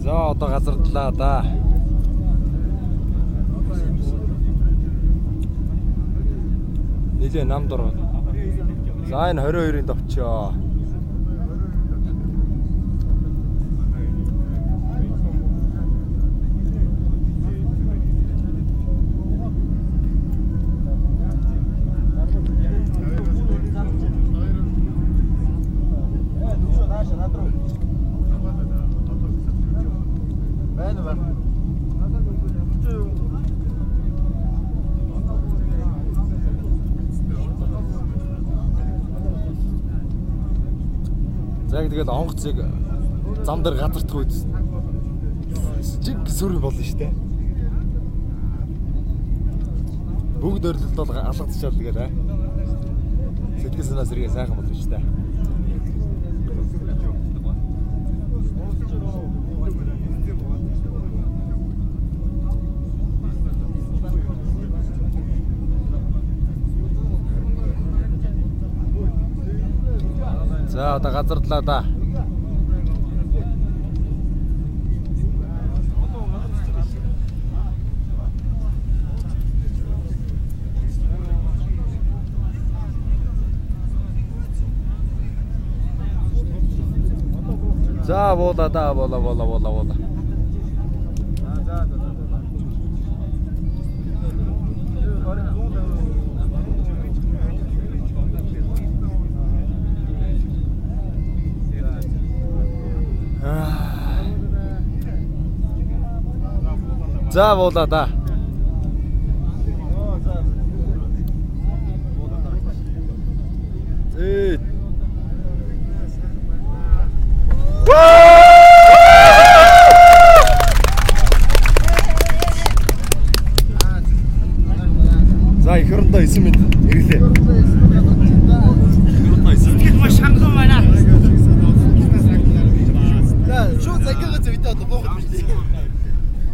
За одоо газардлаа да. Нилээ намд ороо. За энэ 22-ын товчоо. Яг тэгээд онгоцыг зам дээр газардах үед чиг сүрэг болно шүү дээ. Бүгд өрлөлт бол алгадчихад тэгээд сэтгэл санаа сэргээ сайхан болно шүү дээ. За одоо газардлаа да. За буула да буула. За буула да. За их орондоо 9 минут ирлээ. Сэтгэл маш ханган байна. За шууд загигаа зүйтэй одоо бооход биш тий.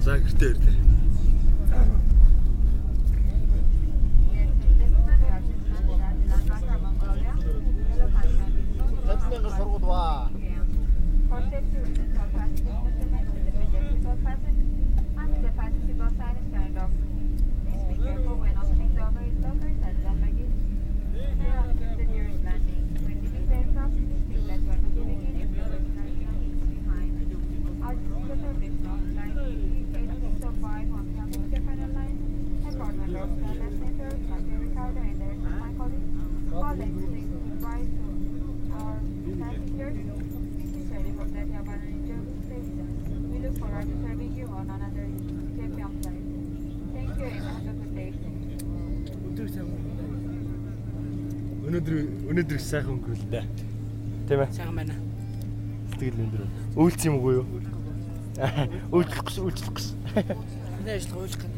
За гэртээ ирлээ. Тэтгэн сургууль ба. Өнөөдөр сайхан өнгөрөл дээ. Тийм ээ. Сайхан байна. Сэтгэл өндөр. Үйлц юм уу юу? Үйлчлэх гэж. Нэ ажил гойлох гэж.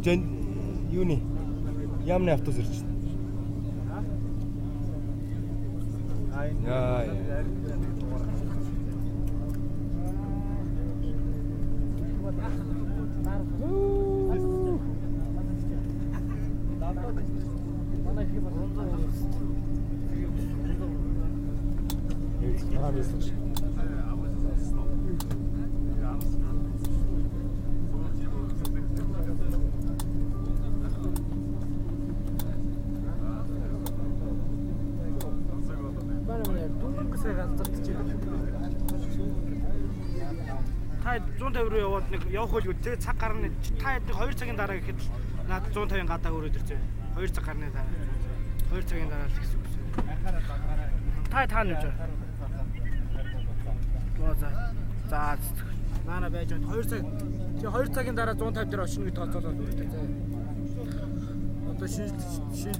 Жан юуны ямны автобус ирж байна. Яа. Та 150 руу яваад нэг явах хөлгөө тэгээ цаг гарна. Та хэд 2 цагийн дараа гэхэд наад 150 гадаа өрөөд ирж байна. 2 цаг гарны дараа. 2 цагийн дараа л гэсэн үг. Та нэж. Гоо за. Наана байж бод 2 цаг. Тэгээ 2 цагийн дараа 150 дээр очно гэж тооцоолоод үүрэгтэй заа. Одоо шинж